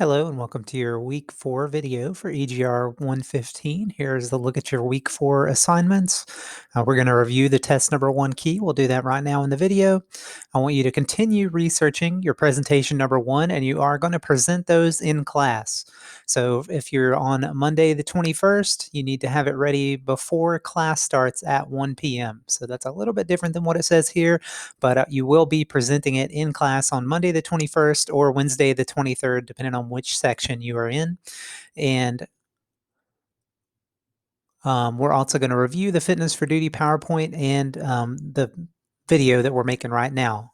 Hello and welcome to your week 4 video for EGR 115. Here's the look at your week 4 assignments. We're going to review the test number 1 key. We'll do that right now in the video. I want you to continue researching your presentation number 1, and you are going to present those in class. So if you're on Monday the 21st, you need to have it ready before class starts at 1 p.m. So that's a little bit different than what it says here, but you will be presenting it in class on Monday the 21st or Wednesday the 23rd, depending on which section you are in. And we're also going to review the Fitness for Duty PowerPoint and the video that we're making right now.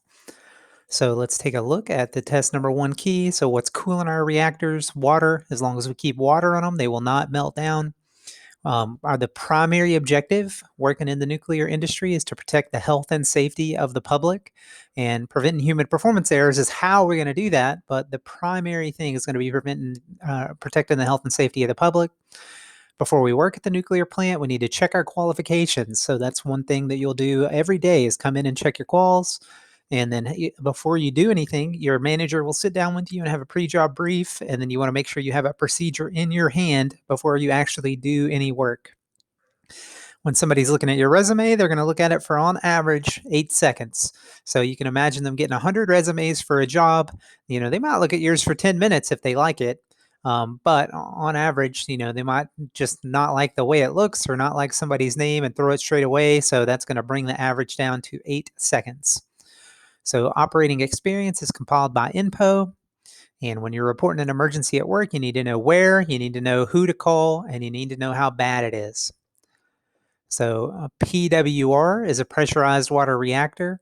So let's take a look at the test number 1 key. So what's cooling our reactors? Water. As long as we keep water on them, they will not melt down. Are the primary objective working in the nuclear industry is to protect the health and safety of the public, and preventing human performance errors is how we're going to do that. But the primary thing is going to be protecting the health and safety of the public. Before we work at the nuclear plant, we need to check our qualifications. So that's one thing that you'll do every day is come in and check your quals. And then before you do anything, your manager will sit down with you and have a pre-job brief. And then you want to make sure you have a procedure in your hand before you actually do any work. When somebody's looking at your resume, they're going to look at it for, on average, 8 seconds. So you can imagine them getting 100 resumes for a job. They might look at yours for 10 minutes if they like it. But on average, they might just not like the way it looks or not like somebody's name and throw it straight away. So that's going to bring the average down to 8 seconds. So operating experience is compiled by INPO. And when you're reporting an emergency at work, you need to know where, you need to know who to call, and you need to know how bad it is. So a PWR is a pressurized water reactor.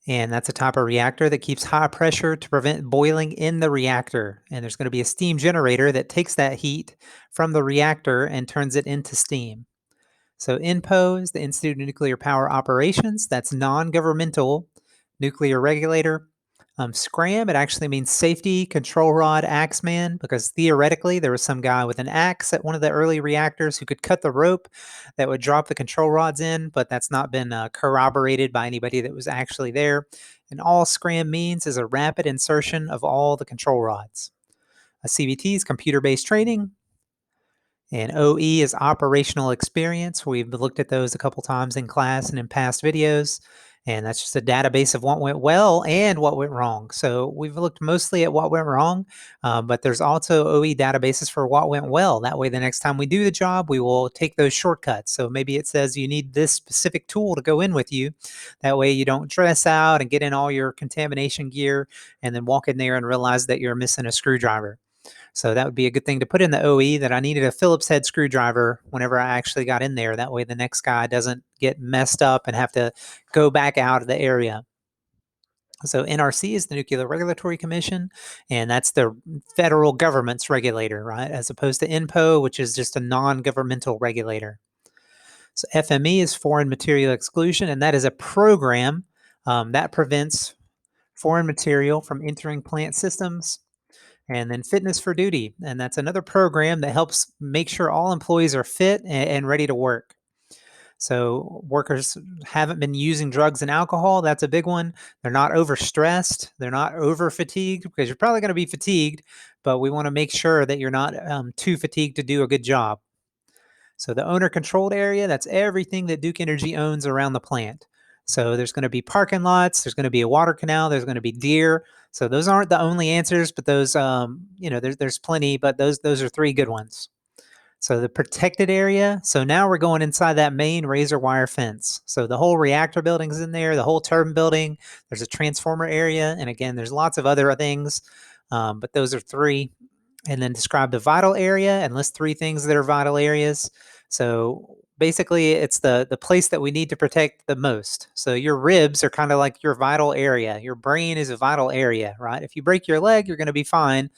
And that's a type of reactor that keeps high pressure to prevent boiling in the reactor. And there's going to be a steam generator that takes that heat from the reactor and turns it into steam. So INPO is the Institute of Nuclear Power Operations. That's non-governmental nuclear regulator. SCRAM, it actually means Safety Control Rod Axeman, because theoretically there was some guy with an axe at one of the early reactors who could cut the rope that would drop the control rods in, but that's not been corroborated by anybody that was actually there. And all SCRAM means is a rapid insertion of all the control rods. A CBT is computer-based training. And OE is operational experience. We've looked at those a couple times in class and in past videos. And that's just a database of what went well and what went wrong. So we've looked mostly at what went wrong, but there's also OE databases for what went well. That way, the next time we do the job, we will take those shortcuts. So maybe it says you need this specific tool to go in with you. That way you don't dress out and get in all your contamination gear and then walk in there and realize that you're missing a screwdriver. So that would be a good thing to put in the OE, that I needed a Phillips head screwdriver whenever I actually got in there. That way the next guy doesn't get messed up and have to go back out of the area. So NRC is the Nuclear Regulatory Commission, and that's the federal government's regulator, right? As opposed to INPO, which is just a non-governmental regulator. So FME is Foreign Material Exclusion, and that is a program that prevents foreign material from entering plant systems. And then Fitness for Duty, and that's another program that helps make sure all employees are fit and ready to work. So workers haven't been using drugs and alcohol. That's a big one. They're not overstressed. They're not over fatigued, because you're probably going to be fatigued, but we want to make sure that you're not too fatigued to do a good job. So the owner controlled area, that's everything that Duke Energy owns around the plant. So there's going to be parking lots, there's going to be a water canal, there's going to be deer. So those aren't the only answers, but those, there's plenty, but those are 3 good ones. So the protected area, so now we're going inside that main razor wire fence. So the whole reactor building's in there, the whole turbine building, there's a transformer area, and again, there's lots of other things, but those are 3. And then describe the vital area and list 3 things that are vital areas. So basically, it's the place that we need to protect the most. So your ribs are kind of like your vital area. Your brain is a vital area, right? If you break your leg, you're going to be fine.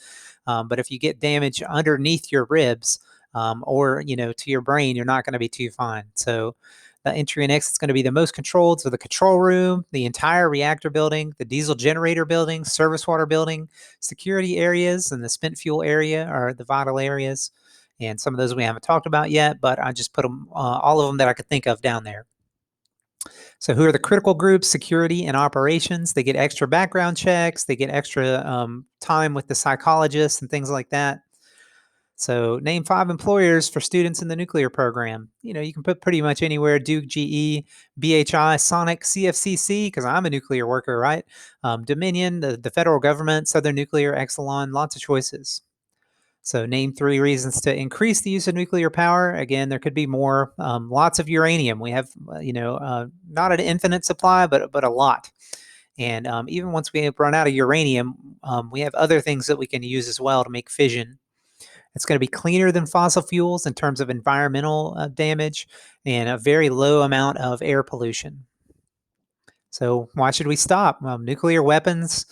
But if you get damage underneath your ribs or to your brain, you're not going to be too fine. So the entry and exit is going to be the most controlled. So the control room, the entire reactor building, the diesel generator building, service water building, security areas, and the spent fuel area are the vital areas. And some of those we haven't talked about yet, but I just put them, all of them that I could think of down there. So, who are the critical groups? Security and operations. They get extra background checks, they get extra time with the psychologists and things like that. So, name 5 employers for students in the nuclear program. You can put pretty much anywhere: Duke, GE, BHI, Sonic, CFCC, because I'm a nuclear worker, right? Dominion, the federal government, Southern Nuclear, Exelon, lots of choices. So, name 3 reasons to increase the use of nuclear power. Again, there could be more. Lots of uranium. We have, not an infinite supply, but a lot. And even once we run out of uranium, we have other things that we can use as well to make fission. It's going to be cleaner than fossil fuels in terms of environmental damage and a very low amount of air pollution. So, why should we stop? Nuclear weapons,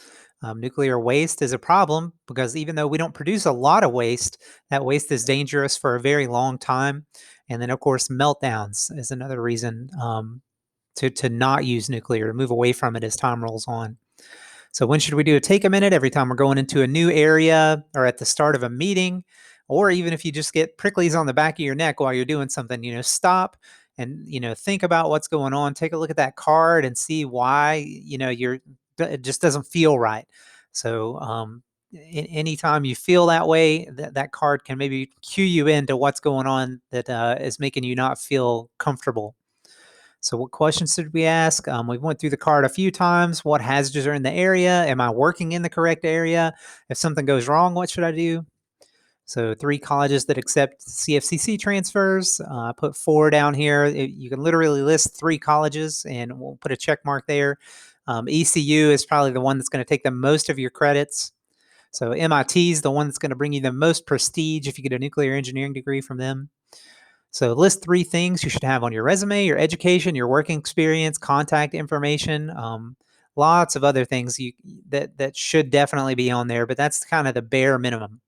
nuclear waste is a problem because even though we don't produce a lot of waste, that waste is dangerous for a very long time. And then, of course, meltdowns is another reason to not use nuclear, to move away from it as time rolls on. So when should we do it? Take a minute every time we're going into a new area or at the start of a meeting, or even if you just get pricklies on the back of your neck while you're doing something, stop and, think about what's going on. Take a look at that card and see why, it just doesn't feel right. So, anytime you feel that way, that card can maybe cue you into what's going on that is making you not feel comfortable. So, what questions did we ask? We went through the card a few times. What hazards are in the area? Am I working in the correct area? If something goes wrong, what should I do? So, 3 colleges that accept CFCC transfers. I put 4 down here. You can literally list 3 colleges, and we'll put a check mark there. ECU is probably the one that's going to take the most of your credits. So, MIT is the one that's going to bring you the most prestige if you get a nuclear engineering degree from them. So list 3 things you should have on your resume: your education, your working experience, contact information, lots of other things that should definitely be on there, but that's kind of the bare minimum.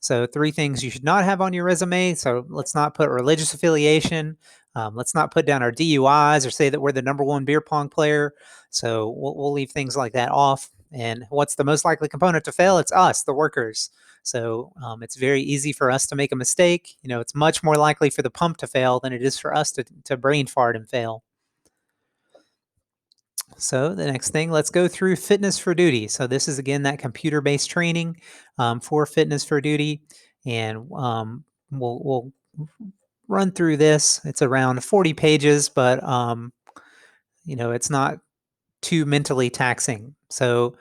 So 3 things you should not have on your resume. So let's not put religious affiliation. Let's not put down our DUIs or say that we're the #1 beer pong player. So we'll leave things like that off. And what's the most likely component to fail? It's us, the workers. So it's very easy for us to make a mistake. It's much more likely for the pump to fail than it is for us to brain fart and fail. So the next thing, let's go through fitness for duty. So this is again that computer-based training for fitness for duty, and we'll run through this. It's around 40 pages, but it's not too mentally taxing. So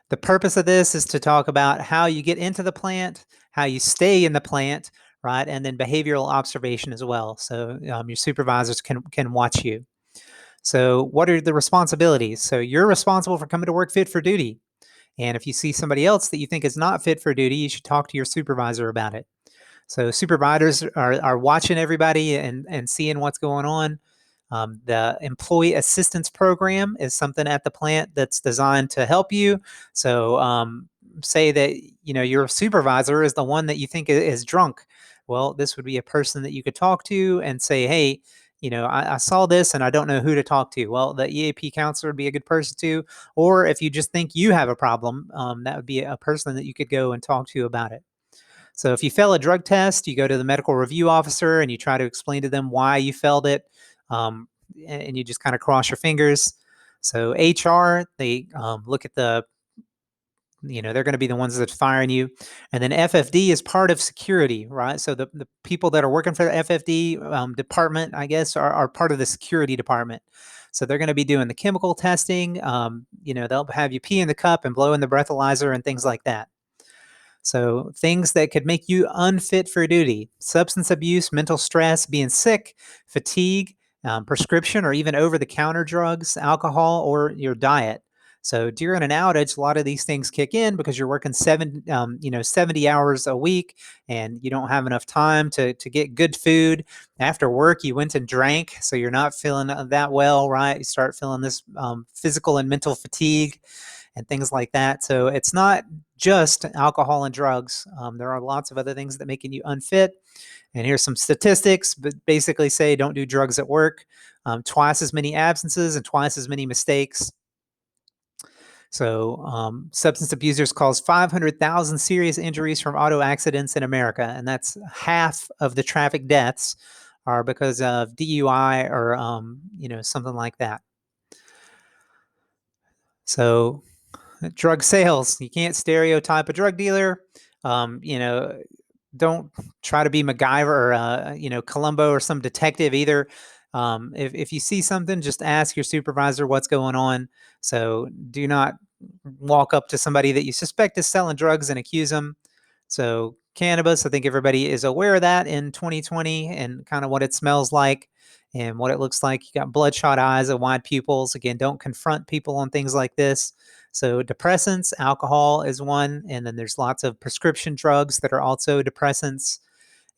the purpose of this is to talk about how you get into the plant, how you stay in the plant, right, and then behavioral observation as well. So your supervisors can watch you. So, what are the responsibilities? So, you're responsible for coming to work fit for duty. And if you see somebody else that you think is not fit for duty, you should talk to your supervisor about it. So, supervisors are watching everybody and seeing what's going on. The employee assistance program is something at the plant that's designed to help you. So, say that your supervisor is the one that you think is drunk. Well, this would be a person that you could talk to and say, "Hey, I saw this and I don't know who to talk to." Well, the EAP counselor would be a good person to. Or if you just think you have a problem, that would be a person that you could go and talk to about it. So if you fail a drug test, you go to the medical review officer and you try to explain to them why you failed it, and you just kind of cross your fingers. So HR, they look at they're going to be the ones that's firing you. And then FFD is part of security, right? So the people that are working for the FFD department, I guess, are part of the security department. So they're going to be doing the chemical testing. They'll have you pee in the cup and blow in the breathalyzer and things like that. So things that could make you unfit for duty: substance abuse, mental stress, being sick, fatigue, prescription or even over-the-counter drugs, alcohol, or your diet. So during an outage, a lot of these things kick in because you're working 70 hours a week, and you don't have enough time to get good food. After work, you went and drank, so you're not feeling that well, right? You start feeling this physical and mental fatigue and things like that. So it's not just alcohol and drugs. There are lots of other things that making you unfit. And here's some statistics, but basically say don't do drugs at work. Twice as many absences and twice as many mistakes. So substance abusers cause 500,000 serious injuries from auto accidents in America, and that's half of the traffic deaths are because of DUI or something like that. So drug sales, you can't stereotype a drug dealer. You know, don't try to be MacGyver or Columbo or some detective either. If you see something, just ask your supervisor what's going on. So do not walk up to somebody that you suspect is selling drugs and accuse them. So cannabis, I think everybody is aware of that in 2020 and kind of what it smells like and what it looks like. You got bloodshot eyes and wide pupils. Again, don't confront people on things like this. So depressants, alcohol is one, and then there's lots of prescription drugs that are also depressants.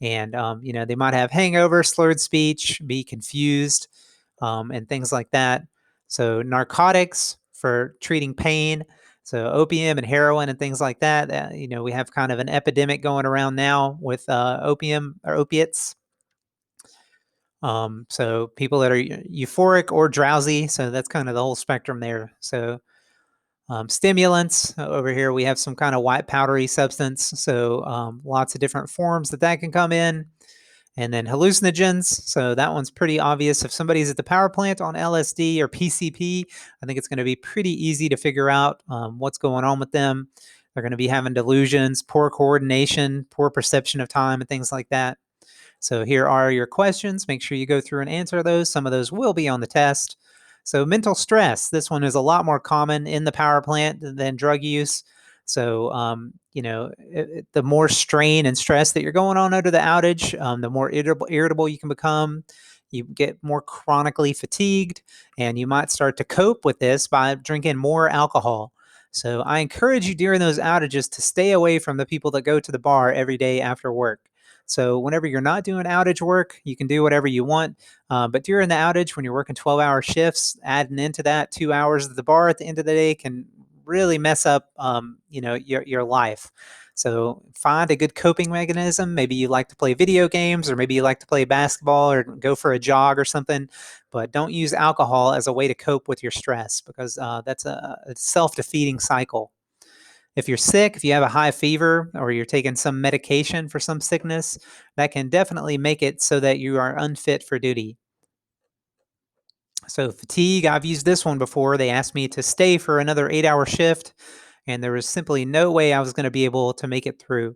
And they might have hangover, slurred speech, be confused, and things like that. So narcotics for treating pain. So opium and heroin and things like that. We have kind of an epidemic going around now with opium or opiates. So people that are euphoric or drowsy. So that's kind of the whole spectrum there. So stimulants over here, we have some kind of white powdery substance. So lots of different forms that can come in. And then hallucinogens. So that one's pretty obvious. If somebody's at the power plant on LSD or PCP, I think it's going to be pretty easy to figure out what's going on with them. They're going to be having delusions, poor coordination, poor perception of time, and things like that. So here are your questions. Make sure you go through and answer those. Some of those will be on the test. So mental stress, this one is a lot more common in the power plant than drug use. So, the more strain and stress that you're going on under the outage, the more irritable you can become. You get more chronically fatigued, and you might start to cope with this by drinking more alcohol. So I encourage you during those outages to stay away from the people that go to the bar every day after work. So whenever you're not doing outage work, you can do whatever you want. But during the outage, when you're working 12-hour shifts, adding into that 2 hours at the bar at the end of the day can really mess up, your life. So find a good coping mechanism. Maybe you like to play video games, or maybe you like to play basketball or go for a jog or something. But don't use alcohol as a way to cope with your stress, because that's a self-defeating cycle. If you're sick, if you have a high fever, or you're taking some medication for some sickness, that can definitely make it so that you are unfit for duty. So fatigue, I've used this one before. They asked me to stay for another 8-hour shift, and there was simply no way I was going to be able to make it through.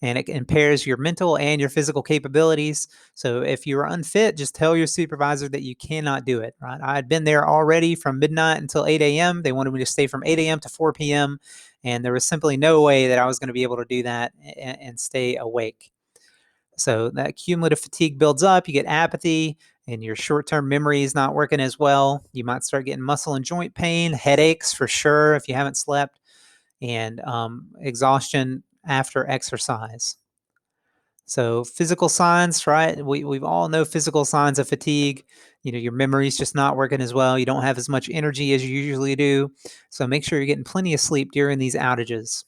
And it impairs your mental and your physical capabilities. So if you're unfit, just tell your supervisor that you cannot do it. Right? I had been there already from midnight until 8 a.m. They wanted me to stay from 8 a.m. to 4 p.m. And there was simply no way that I was going to be able to do that and stay awake. So that cumulative fatigue builds up. You get apathy, and your short-term memory is not working as well. You might start getting muscle and joint pain, headaches for sure if you haven't slept, and exhaustion after exercise. So physical signs, right? We all know physical signs of fatigue. Your memory's just not working as well. You don't have as much energy as you usually do. So make sure you're getting plenty of sleep during these outages.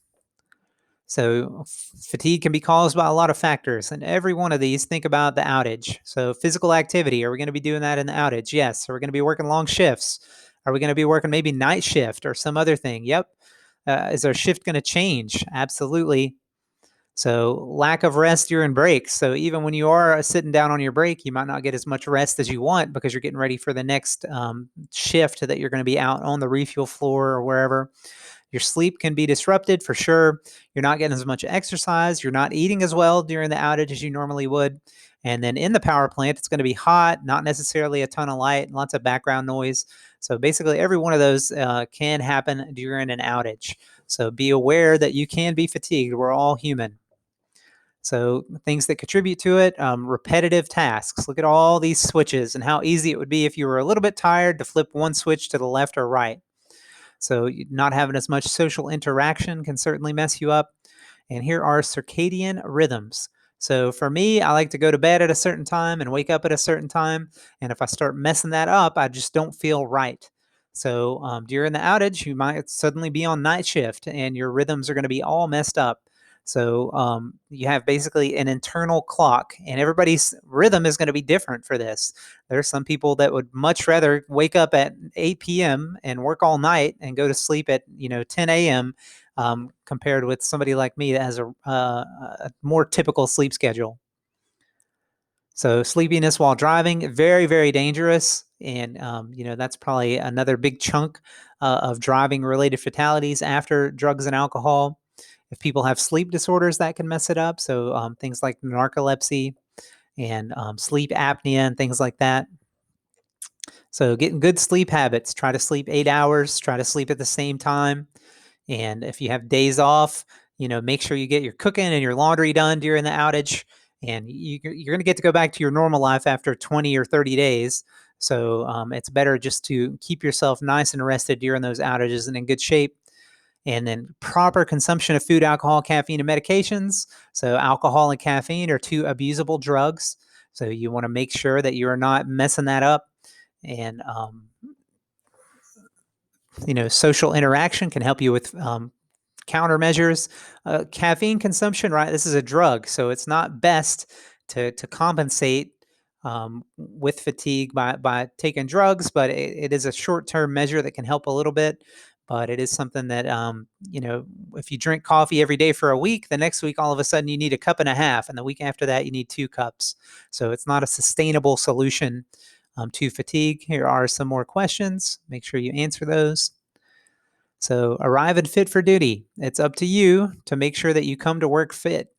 So fatigue can be caused by a lot of factors, and every one of these, think about the outage. So physical activity, are we going to be doing that in the outage? Yes. Are we going to be working long shifts? Are we going to be working maybe night shift or some other thing? Yep. Is our shift going to change? Absolutely. So lack of rest during breaks. So even when you are sitting down on your break, you might not get as much rest as you want because you're getting ready for the next shift that you're going to be out on the refuel floor or wherever. Your sleep can be disrupted for sure. You're not getting as much exercise. You're not eating as well during the outage as you normally would. And then in the power plant, it's going to be hot, not necessarily a ton of light, and lots of background noise. So basically, every one of those can happen during an outage. So be aware that you can be fatigued. We're all human. So things that contribute to it, repetitive tasks. Look at all these switches and how easy it would be if you were a little bit tired to flip one switch to the left or right. So not having as much social interaction can certainly mess you up. And here are circadian rhythms. So for me, I like to go to bed at a certain time and wake up at a certain time. And if I start messing that up, I just don't feel right. So during the outage, you might suddenly be on night shift and your rhythms are going to be all messed up. So you have basically an internal clock, and everybody's rhythm is going to be different for this. There are some people that would much rather wake up at 8 p.m. and work all night and go to sleep at 10 a.m. Compared with somebody like me that has a more typical sleep schedule. So sleepiness while driving, very, very dangerous. And, that's probably another big chunk of driving related fatalities after drugs and alcohol. If people have sleep disorders, that can mess it up. So things like narcolepsy and sleep apnea and things like that. So getting good sleep habits, try to sleep 8 hours, try to sleep at the same time. And if you have days off, make sure you get your cooking and your laundry done during the outage. And you're going to get to go back to your normal life after 20 or 30 days. So it's better just to keep yourself nice and rested during those outages and in good shape. And then proper consumption of food, alcohol, caffeine, and medications. So alcohol and caffeine are two abusable drugs. So you want to make sure that you are not messing that up. And social interaction can help you with countermeasures. Caffeine consumption, right? This is a drug, so it's not best to compensate with fatigue by taking drugs, but it is a short term measure that can help a little bit. But it is something that if you drink coffee every day for a week, the next week all of a sudden you need a cup and a half, and the week after that you need 2 cups. So it's not a sustainable solution to fatigue. Here are some more questions. Make sure you answer those. So arrive and fit for duty. It's up to you to make sure that you come to work fit.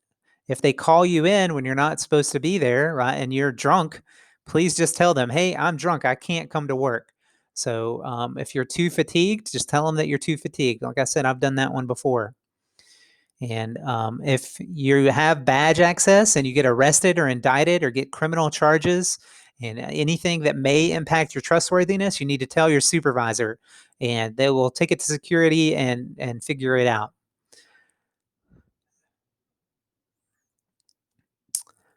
If they call you in when you're not supposed to be there, right, and you're drunk, please just tell them, hey, I'm drunk. I can't come to work. So if you're too fatigued, just tell them that you're too fatigued. Like I said, I've done that one before. And if you have badge access and you get arrested or indicted or get criminal charges and anything that may impact your trustworthiness, you need to tell your supervisor and they will take it to security and figure it out.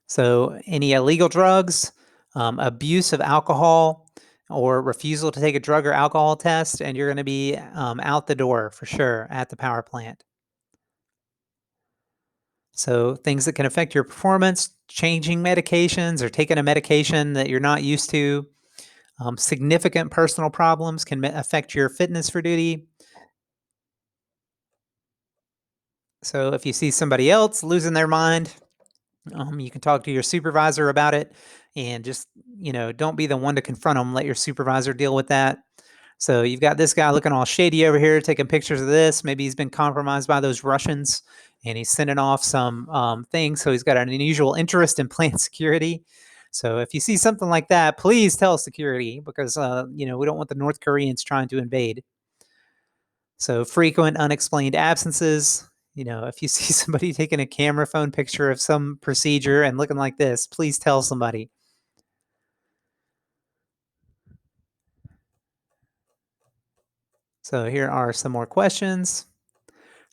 So any illegal drugs, abuse of alcohol, or refusal to take a drug or alcohol test, and you're going to be out the door for sure at the power plant. So things that can affect your performance, changing medications or taking a medication that you're not used to. Significant personal problems can affect your fitness for duty. So if you see somebody else losing their mind, you can talk to your supervisor about it and just, don't be the one to confront them. Let your supervisor deal with that. So you've got this guy looking all shady over here, taking pictures of this. Maybe he's been compromised by those Russians and he's sending off some things. So he's got an unusual interest in plant security. So if you see something like that, please tell security because, we don't want the North Koreans trying to invade. So frequent unexplained absences. If you see somebody taking a camera phone picture of some procedure and looking like this, please tell somebody. So here are some more questions.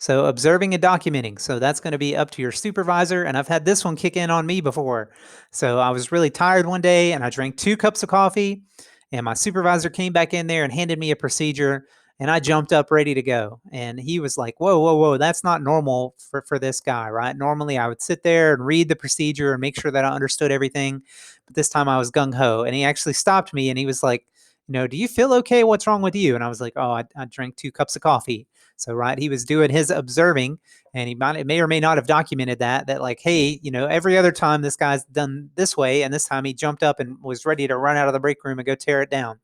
So observing and documenting. So that's going to be up to your supervisor. And I've had this one kick in on me before. So I was really tired one day and I drank 2 cups of coffee and my supervisor came back in there and handed me a procedure and I jumped up ready to go. And he was like, whoa, whoa, whoa, that's not normal for this guy, right? Normally I would sit there and read the procedure and make sure that I understood everything. But this time I was gung ho. And he actually stopped me and he was like, do you feel okay? What's wrong with you? And I was like, oh, I drank 2 cups of coffee. So, right, he was doing his observing and he may or may not have documented that like, hey, every other time this guy's done this way. And this time he jumped up and was ready to run out of the break room and go tear it down.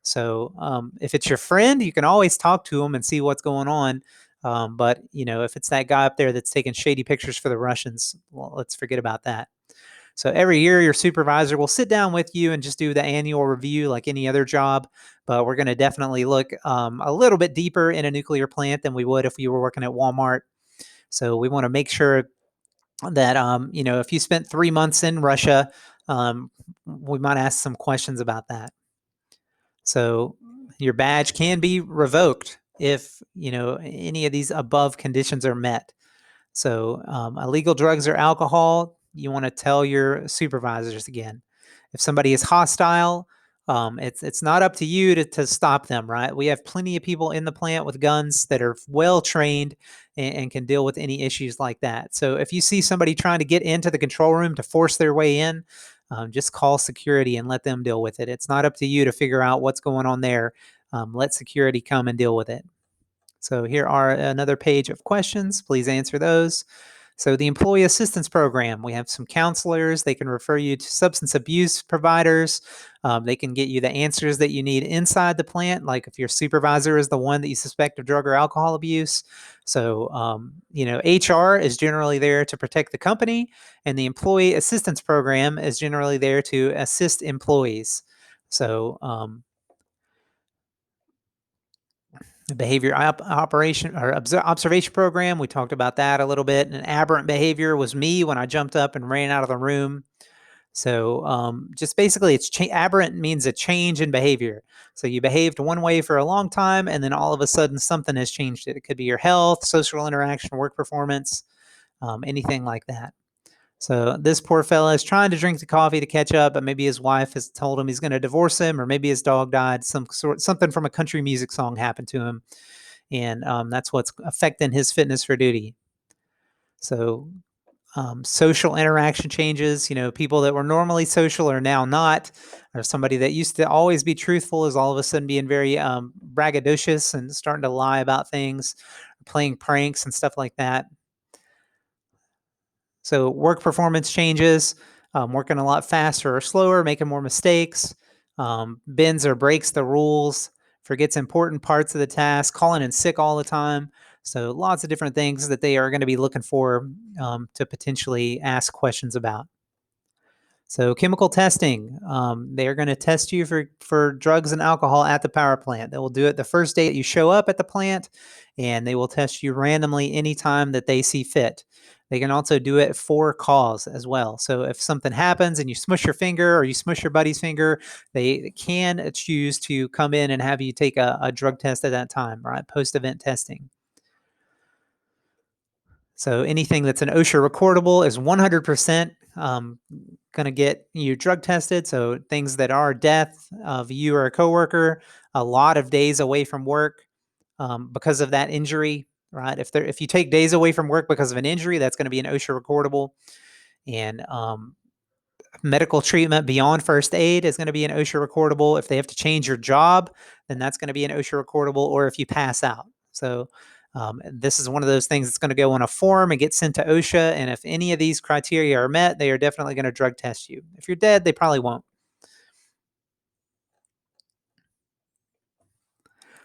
So if it's your friend, you can always talk to him and see what's going on. But, if it's that guy up there that's taking shady pictures for the Russians, well, let's forget about that. So every year, your supervisor will sit down with you and just do the annual review like any other job. But we're going to definitely look a little bit deeper in a nuclear plant than we would if you were working at Walmart. So we want to make sure that, if you spent 3 months in Russia, we might ask some questions about that. So your badge can be revoked if, any of these above conditions are met. So illegal drugs or alcohol, you want to tell your supervisors again. If somebody is hostile, it's not up to you to stop them, right? We have plenty of people in the plant with guns that are well trained and can deal with any issues like that. So if you see somebody trying to get into the control room to force their way in, just call security and let them deal with it. It's not up to you to figure out what's going on there. Let security come and deal with it. So here are another page of questions. Please answer those. So the employee assistance program, we have some counselors. They can refer you to substance abuse providers. They can get you the answers that you need inside the plant, like if your supervisor is the one that you suspect of drug or alcohol abuse. So, HR is generally there to protect the company, and the employee assistance program is generally there to assist employees. So, the behavior operation or observation program, we talked about that a little bit. And aberrant behavior was me when I jumped up and ran out of the room. So, just basically, aberrant means a change in behavior. So you behaved one way for a long time, and then all of a sudden something has changed it. It could be your health, social interaction, work performance, anything like that. So this poor fella is trying to drink the coffee to catch up, but maybe his wife has told him he's going to divorce him, or maybe his dog died. Something from a country music song happened to him, and that's what's affecting his fitness for duty. So social interaction changes. People that were normally social are now not, or somebody that used to always be truthful is all of a sudden being very braggadocious and starting to lie about things, playing pranks and stuff like that. So work performance changes, working a lot faster or slower, making more mistakes, bends or breaks the rules, forgets important parts of the task, calling in sick all the time. So lots of different things that they are going to be looking for to potentially ask questions about. So chemical testing, they are going to test you for drugs and alcohol at the power plant. They will do it the first day that you show up at the plant, and they will test you randomly anytime that they see fit. They can also do it for cause as well. So if something happens and you smush your finger or you smush your buddy's finger, they can choose to come in and have you take a drug test at that time, right? Post-event testing. So anything that's an OSHA recordable is 100% going to get you drug tested. So things that are death of you or a coworker, a lot of days away from work because of that injury, right? If you take days away from work because of an injury, that's going to be an OSHA recordable. And medical treatment beyond first aid is going to be an OSHA recordable. If they have to change your job, then that's going to be an OSHA recordable, or if you pass out. So this is one of those things that's going to go on a form and get sent to OSHA. And if any of these criteria are met, they are definitely going to drug test you. If you're dead, they probably won't.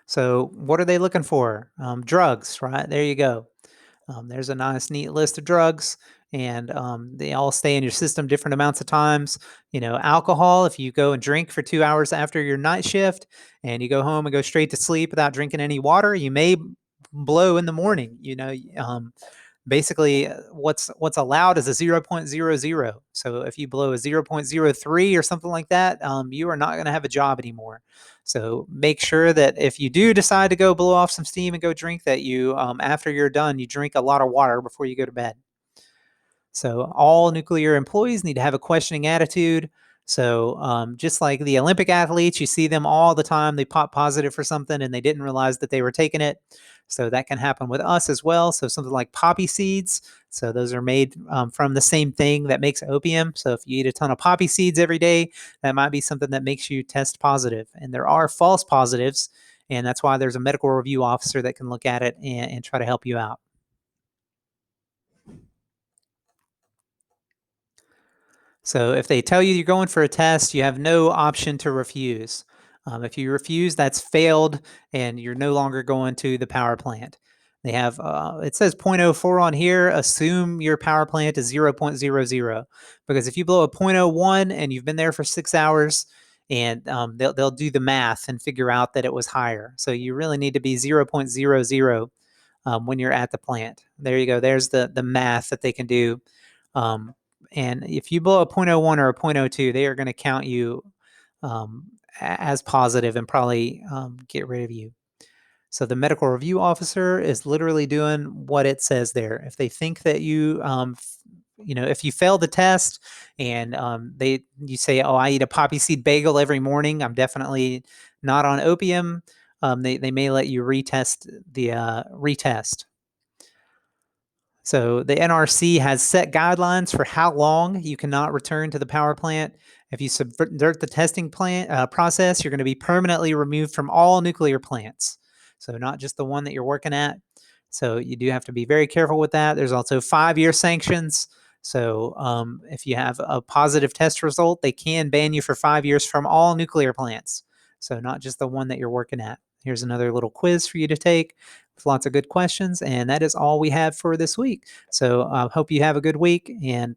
So what are they looking for? Drugs, right? There you go. There's a nice, neat list of drugs, and they all stay in your system different amounts of times. Alcohol, if you go and drink for 2 hours after your night shift and you go home and go straight to sleep without drinking any water, you may blow in the morning. Basically, what's allowed is a 0.00. So if you blow a 0.03 or something like that, you are not going to have a job anymore. So make sure that if you do decide to go blow off some steam and go drink, that you, after you're done, you drink a lot of water before you go to bed. So all nuclear employees need to have a questioning attitude. So just like the Olympic athletes, you see them all the time. They pop positive for something and they didn't realize that they were taking it. So that can happen with us as well. So something like poppy seeds. So those are made from the same thing that makes opium. So if you eat a ton of poppy seeds every day, that might be something that makes you test positive. And there are false positives. And that's why there's a medical review officer that can look at it and try to help you out. So if they tell you you're going for a test, you have no option to refuse. If you refuse, that's failed and you're no longer going to the power plant. They have, it says 0.04 on here. Assume your power plant is 0.00, because if you blow a 0.01 and you've been there for 6 hours, and they'll do the math and figure out that it was higher. So you really need to be 0.00 when you're at the plant. There you go. There's the math that they can do. Um, and if you blow a 0.01 or a 0.02, they are going to count you as positive and probably get rid of you. So the medical review officer is literally doing what it says there. If they think that if you fail the test and you say, "Oh, I eat a poppy seed bagel every morning. I'm definitely not on opium." They may let you retest the retest. So the NRC has set guidelines for how long you cannot return to the power plant. If you subvert the testing process, you're going to be permanently removed from all nuclear plants. So not just the one that you're working at. So you do have to be very careful with that. There's also 5-year sanctions. So if you have a positive test result, they can ban you for 5 years from all nuclear plants. So not just the one that you're working at. Here's another little quiz for you to take with lots of good questions. And that is all we have for this week. So I hope you have a good week and